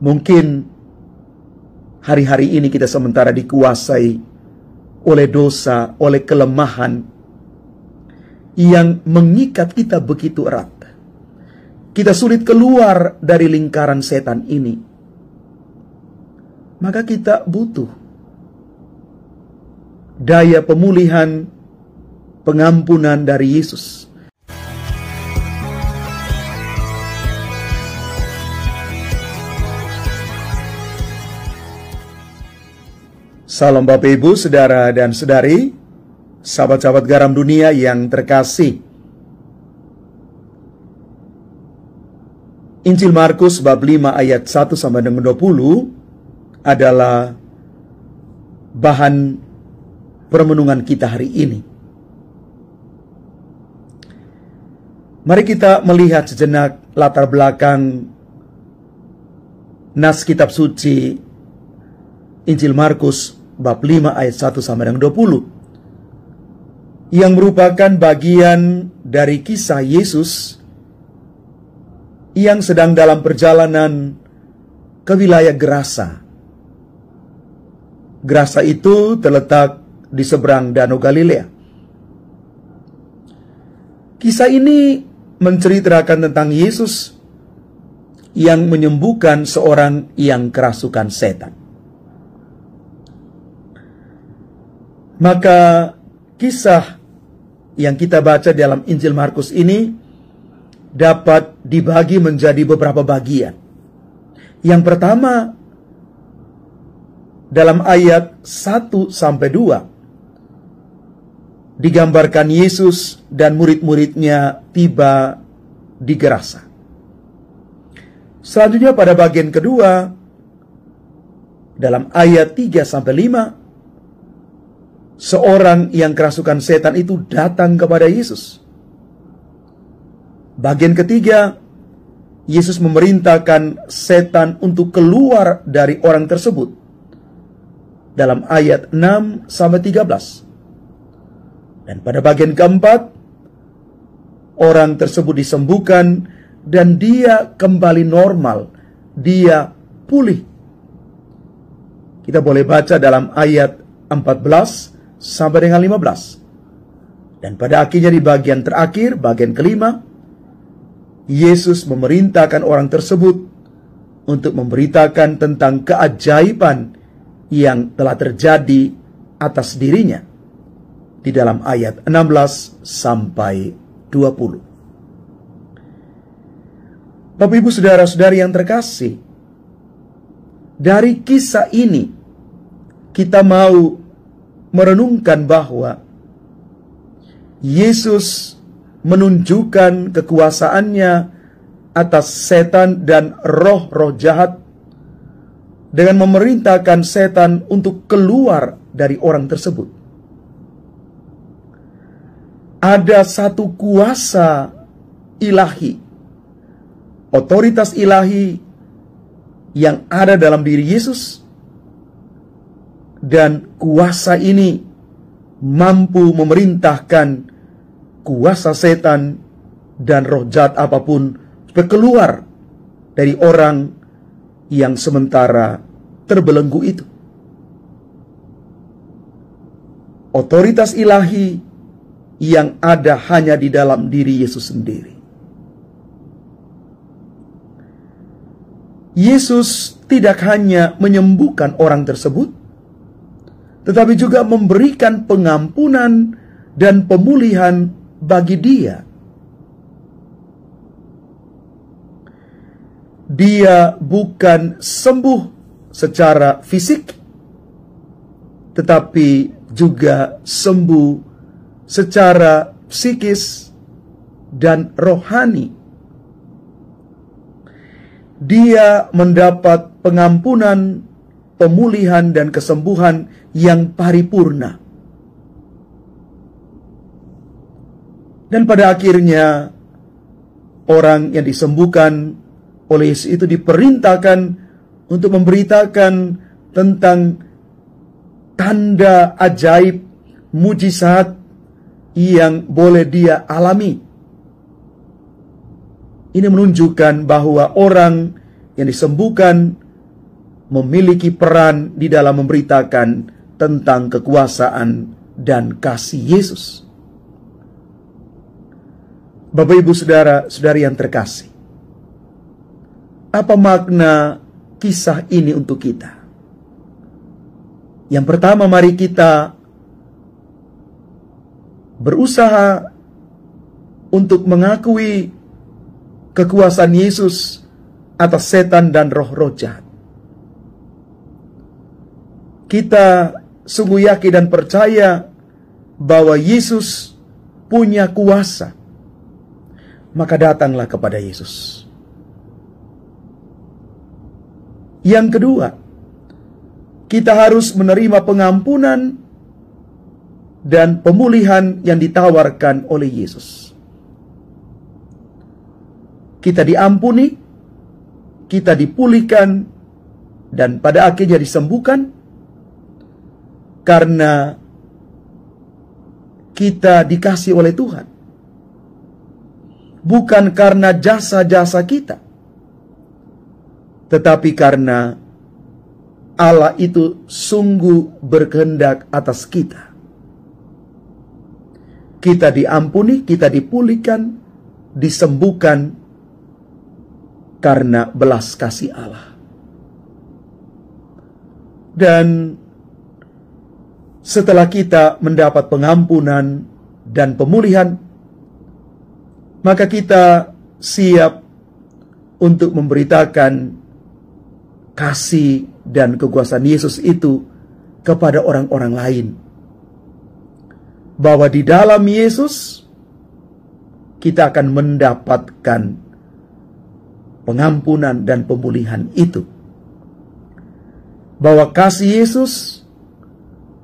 Mungkin hari-hari ini kita sementara dikuasai oleh dosa, oleh kelemahan yang mengikat kita begitu erat. Kita sulit keluar dari lingkaran setan ini. Maka kita butuh daya pemulihan, pengampunan dari Yesus. Salam Bapak Ibu, Saudara dan Saudari, sahabat-sahabat garam dunia yang terkasih. Injil Markus bab 5 ayat 1 sampai dengan 20 adalah bahan permenungan kita hari ini. Mari kita melihat sejenak latar belakang nas kitab suci Injil Markus bab 5 ayat 1 sampai dengan 20 yang merupakan bagian dari kisah Yesus yang sedang dalam perjalanan ke wilayah Gerasa. Gerasa itu terletak di seberang Danau Galilea. Kisah ini menceritakan tentang Yesus yang menyembuhkan seorang yang kerasukan setan. Maka kisah yang kita baca dalam Injil Markus ini dapat dibagi menjadi beberapa bagian. Yang pertama, dalam ayat 1 sampai 2 digambarkan Yesus dan murid-muridnya tiba di Gerasa. Selanjutnya pada bagian kedua, dalam ayat 3 sampai 5, seorang yang kerasukan setan itu datang kepada Yesus. Bagian ketiga, Yesus memerintahkan setan untuk keluar dari orang tersebut. Dalam ayat 6 sampai 13. Dan pada bagian keempat, orang tersebut disembuhkan dan dia kembali normal. Dia pulih. Kita boleh baca dalam ayat 14 sampai dengan 15. Dan pada akhirnya di bagian terakhir, bagian kelima, Yesus memerintahkan orang tersebut untuk memberitakan tentang keajaiban yang telah terjadi atas dirinya di dalam ayat 16 sampai 20. Bapak Ibu saudara-saudari yang terkasih, dari kisah ini kita mau merenungkan bahwa Yesus menunjukkan kekuasaannya atas setan dan roh-roh jahat dengan memerintahkan setan untuk keluar dari orang tersebut. Ada satu kuasa ilahi, otoritas ilahi yang ada dalam diri Yesus. Dan kuasa ini mampu memerintahkan kuasa setan dan roh jahat apapun supaya keluar dari orang yang sementara terbelenggu itu. Otoritas ilahi yang ada hanya di dalam diri Yesus sendiri. Yesus tidak hanya menyembuhkan orang tersebut, tetapi juga memberikan pengampunan dan pemulihan bagi dia. Dia bukan sembuh secara fisik, tetapi juga sembuh secara psikis dan rohani. Dia mendapat pengampunan, pemulihan, dan kesembuhan yang paripurna. Dan pada akhirnya orang yang disembuhkan oleh Yesus itu diperintahkan untuk memberitakan tentang tanda ajaib, mujizat yang boleh dia alami. Ini menunjukkan bahwa orang yang disembuhkan memiliki peran di dalam memberitakan tentang kekuasaan dan kasih Yesus. Bapak, Ibu, saudara-saudari yang terkasih, apa makna kisah ini untuk kita? Yang pertama, mari kita berusaha untuk mengakui kekuasaan Yesus atas setan dan roh-roh jahat. Kita sungguh yakin dan percaya bahwa Yesus punya kuasa. Maka datanglah kepada Yesus. Yang kedua, kita harus menerima pengampunan dan pemulihan yang ditawarkan oleh Yesus. Kita diampuni, kita dipulihkan, dan pada akhirnya disembuhkan karena kita dikasih oleh Tuhan. Bukan karena jasa-jasa kita, tetapi karena Allah itu sungguh berkehendak atas kita. Kita diampuni, kita dipulihkan, disembuhkan karena belas kasih Allah. Dan setelah kita mendapat pengampunan dan pemulihan, maka kita siap untuk memberitakan kasih dan kekuasaan Yesus itu kepada orang-orang lain. Bahwa di dalam Yesus kita akan mendapatkan pengampunan dan pemulihan itu. Bahwa kasih Yesus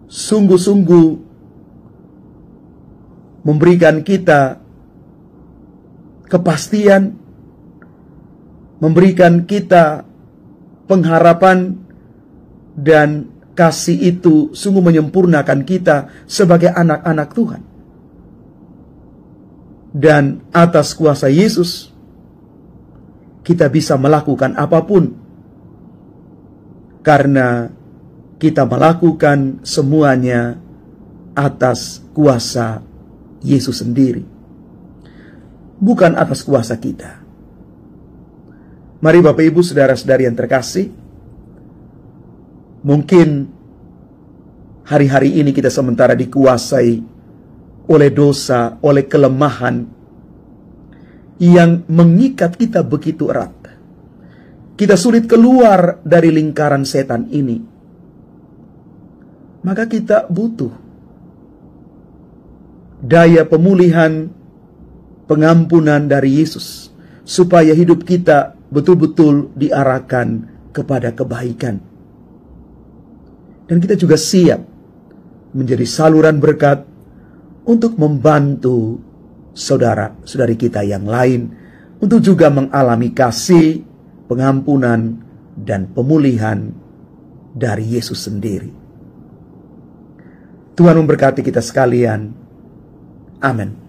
sungguh-sungguh memberikan kita kepastian, memberikan kita pengharapan, dan kasih itu sungguh menyempurnakan kita sebagai anak-anak Tuhan. Dan atas kuasa Yesus, kita bisa melakukan apapun, karena kita melakukan semuanya atas kuasa Yesus sendiri, bukan atas kuasa kita. Mari Bapak, Ibu, saudara-saudari yang terkasih, mungkin hari-hari ini kita sementara dikuasai oleh dosa, oleh kelemahan yang mengikat kita begitu erat. Kita sulit keluar dari lingkaran setan ini. Maka kita butuh daya pemulihan, pengampunan dari Yesus, supaya hidup kita betul-betul diarahkan kepada kebaikan. Dan kita juga siap menjadi saluran berkat untuk membantu saudara-saudari kita yang lain untuk juga mengalami kasih, pengampunan, dan pemulihan dari Yesus sendiri. Tuhan memberkati kita sekalian. Amin.